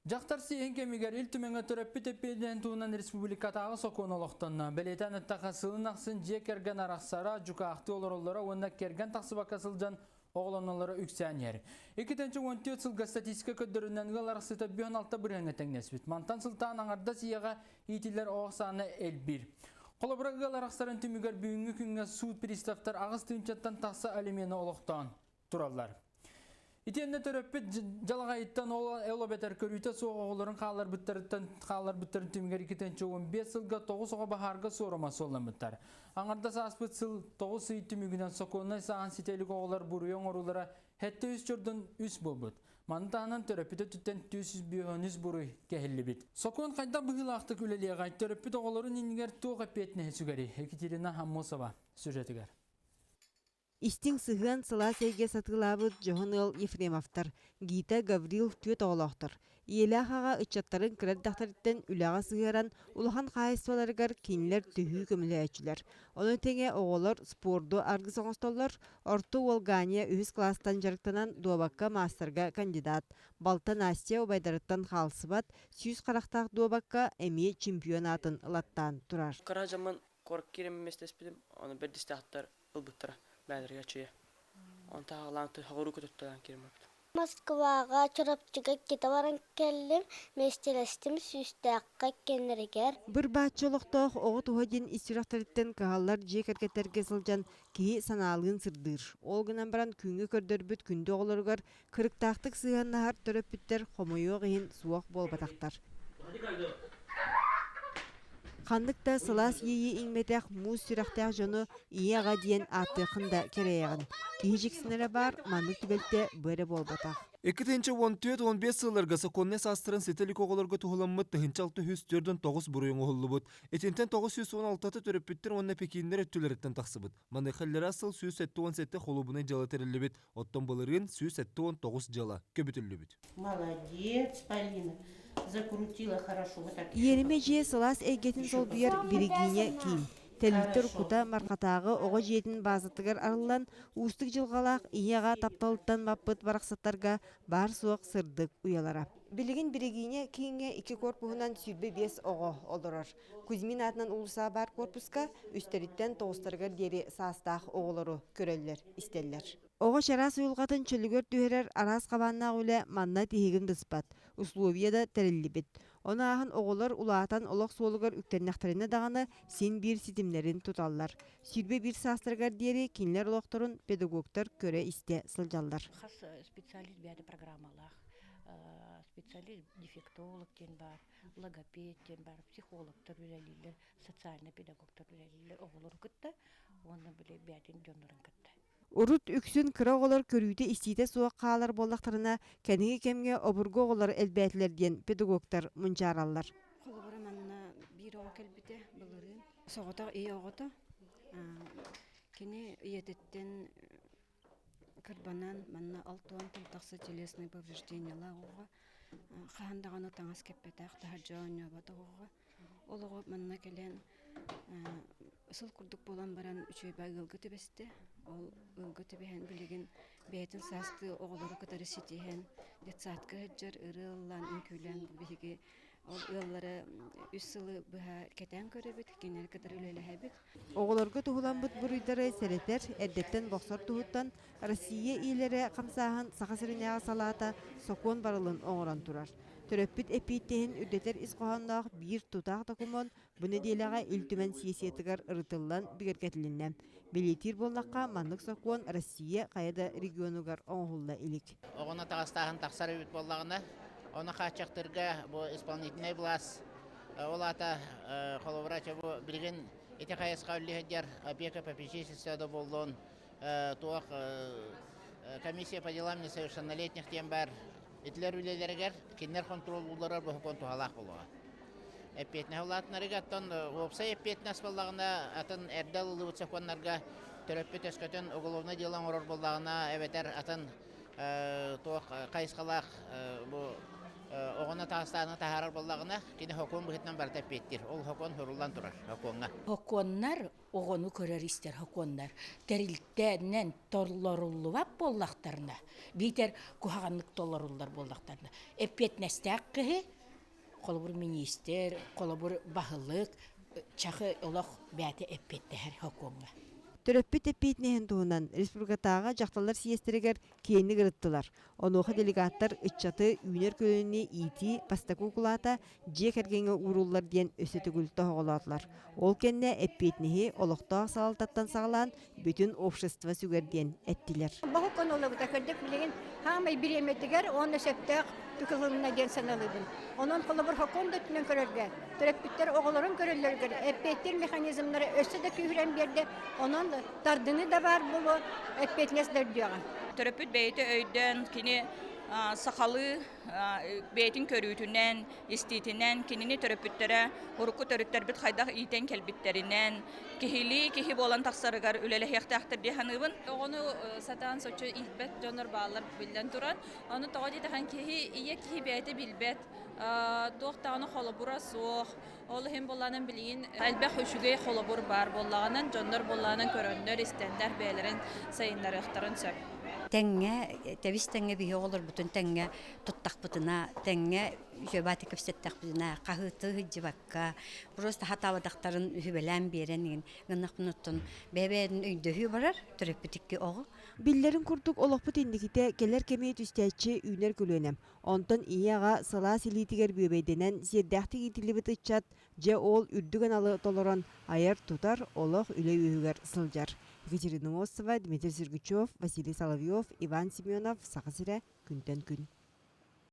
Жақтар сейін кемегер үлтіменгі түріппі теппеден туынан республикатағы сокуын олықтанна. Бәлетен әттаға сылын ақсын же керген арақсара, жүка ақты олар онда керген тақсыбақа сылжан оғыланалары үксән ер. 2-14 сылға статистика көддірінен ғыл арақсыта 16 біріңі тәңнесбет. Мантан сылтан аңарда сияға етілер оғысаны әлбір. Қолабырағы арақсарын түмігер бүйінгі күнге суд приставтар ағыз түнчаттан тақсы әлемені олықтан тұралар. Итенне төрөппүт жалагайыттан ол бетер көрүйте соғыларын қалар бүттәрін түмігер 2-15 сылға 9 соға бахарға сорама солламыттар. Аңарда сааспыт сыл 9 сый түмігінен соқуынай саған сителік оғылар бұруен орулара хетті үс жордың үс болбыт. Мантағынан төрөппіті түттен 200 бұруй кәхілі бит. Соқуын қайда бұғыл ақтық үлелеге айт төрөппіт оғыларын енігер тоға петіне сүгәрі. Екатерина Хаммосова сюжетігер. Истин сыган сыла сейге сатылабыт Жоханыл Ефремовтар, Гита Гаврил төт оғылақтыр. Иелахаға үтчаттарын кірәддақтарыттен үлаға сыгаран улахан қайысталарығар кейнілер түхі көмілі әчілер. Оны теңе оғылар спорду арғы соңыстолар, Орту Волгания үхіз кластан жарықтанан дуабаққа мастарға кандидат. Балта Настя обайдарыттан қалсыбат, сүйіз қарақтақ дуабаққа әме чемпионатын латтан тұрар. Қара жаман қорық керем еместеспедім, оны бірдістақтар ұлбыттыра. Бәдірге чүйе. Он тағыланты ғыру көтіптіған керім өпті. Москваға чорапчыға кете баран келдім, местелестім сүйістіаққа кенірігер. Бір бәтчолықтық оғы туғаден истирақтарыттен қағалар жек әркеттерге сылжан кейі саналығын сырдыр. Ол гынан баран күнгі көрдір бүт күнді оғылырғар кіріктақтық сығаннағар төріп бүттер қомойуға ғейін суақ бол батақтар. Қандықта сылас ейі еңметек мұз сүрақтақ жоны ияға дейін аттықында керейіғін. Кейжіксінері бар, мандық түбелтте бөрі бол батақ. 2-14-15 сылларға сақонне састырын сетелік оғыларға тұғыламмыт 9 бұруын оғылы бұд. Етентен 916 төріп бүттір онына пекейіндер өттілеріттен тақсы бұд. Маны қаллера сыл 17-17 қолыбыны жалы тәрілі бұд. Оттан балырын 17-19 жала көбітілі бұд. Молодец, Полина. Закрутила хорошо. Вот так. Ереме же сылас әйгетін сол бүйер бірігіне кейін. Тәліктір құта марқатағы оғы жетін базыттығыр арылан ұстық жылғалақ ияға тапталыттан баппыт барақсаттарға бар суық сырдық ұялара. Білігін бірігіне кейінге 2 корпуғынан сүрбе 5 оғы олырыр. Кузьмин атынан ұлыса бар корпуска үстеріттен тоғыстырғыр дері састақ оғылары көрелер, істелер. Оғы шарас ұйылғатын чөлігер түйерер арас қабанна үлі манна тегін дұспат. Условияда тәрілі бет. Оны ағын оғылар ұлаатан олық солығыр үктернақтарына дағаны сен бір сетімлерін тұталар. Сүрбе бір састырғар дері кенлер олықтырын педагогтар көре істе сылжалдар. Қас специалист бәді программалақ. Специалист дефектолог кен бар, логопед кен бар, психологтар үлелілер, социальный педагогтар үлелілер оғылыр күтті, оны біле бәдін жонырын күтті. Урут үксін кірі оғылар көрүйді істейді суақ қалар болақтарына кәнеге кемге обырғы оғылар әлбәтілерден педагогтар мұнчаралар. Қолыбыры манна бір оғы кәлбіте бұлырын. Соғыта үй оғыта. Кені иететтен кірбанан манна алтуан тылтақсы телесный повреждениялар оға. Қағандағаны таңыз кәппетақ тағы жауыны баты оға. Ол оғы манна кәлен Сыл күрдік болан баран үшөй бай ылғы төбесті. Ол ылғы төбеген білеген бәйтін састы оғылары кытары сетеген. Детсатқы жар ыры ыллан үнкүйлен бігеге. Ол ыллары үс сылы бұға кәтен көрі біт, кенер кытар үлелі әбіт. Оғыларға тұғылан бұт бұруйдары сәреттер әрдеттен боқсар тұғыттан Россия иелері қамсағын сақасырыняға салата соқуын барылын оңыран тұрар. Төрөппіт әпейттен үрдетер исқоғаннақ бір тұтақ документ бұны дейліға үлтімен сиесетігар ұрытылан бігергетіліннен. Белетир болнаққа мандық соқуын Россия қайда регионугар оңғылла илік. Оғына тағыстағын тақсары бүт болағына, оны қачақтырға бұл исполнительный власть, ол ата қолыбырача бұл білген еті қайысқа үлігідер опека попечительствода болуын, туақ комиссия по делам несовершеннолетних тем бар. Этлер үлелергер кеннер контрол булдырар бу хокон тухалак булуга. Эпетне хулатнарыга аттан опса эпетне асбаллагына атын эрдал улы законнарга төрөппөт өскөтөн уголовный дело орор буллагына эбетер атын тоқ кайыскалак бу огона тағыстаны тахарар боллағына кені хокон бұхытнан барда петтір. Ол хокон хұрулан тұрар, хоконға. Хоконнар оғону көрер істер хоконнар. Тәрілттәнен торларуллуап боллақтарына. Бейтер күхағанлық толаруллар боллақтарына. Эппет нәстәк кіхі, қолыбыр министер, қолыбыр бағылық, чақы олақ бәті эппеттәр хоконға. Төрөппүт эппейтнehen туунан республикатаға жақталар сиестерегер кейіні кырыттылар. Онуға делегаттар ытчаты үйнер көліне ити пастаку кулата же кергенге уруллар ден өсөтү күлті оғылатылар. Ол кенне эппейтнеhi олықтақ сағалтаттан сағалан бүтін общество сүгерден әттілер. Бағы конолы бұта көрдік білеген хамай биреметігер, оны сөптәқ түкіліміне ден саналыдың. Onun kolabor hakon da tünen körerge. Törepbitler oğulların körerlerger. Epettir mekanizmleri össe de kühren berdi. Onun tardını da var bulu. Epetnesler diyor. Törepbit beyti öyden kini sakalı beytin körütünden, istitinden kinini törepbitlere urukku törütler bit haydak iten kelbitlerinden kihi bolan taksarıgar ülele hektahtır dihanıbın. Onu satan soçu ilbet jonor bağlar bilden turan. Onu tağadi tahan kihi beyti bilbet. Doğtağını xolabura soğuk. Olu hem bolanın bilgin elbet hoşugay xolabur bar bollağının jonor bollağının körönler istenler beylerin sayınlar ıhtarın söp. Тәңгә, тәбис тәңгә бие olur бүтін тәңгә туттақ бутына, тәңгә җөбәте кепсеттәк бутына, кахыты җибакка. Просто хатавадактарын үбелән берен, гыннак нуттун. Бәбәдән өйдәһү барар, төреппитикке огы. Биллерин курдук олоқпут индиките келер кемейт үстәче үйнер көлөнем. Онтон ияга сала силитигер бөбәйденен сердәхти итилибит ичат, же ол үрдүген алы толорон аяр тутар олох үле үйгер сылжар. Екатерина Мосова, Дмитрий Сергучев, Василий Соловьев, Иван Семенов, Сахасире, күнтен күн.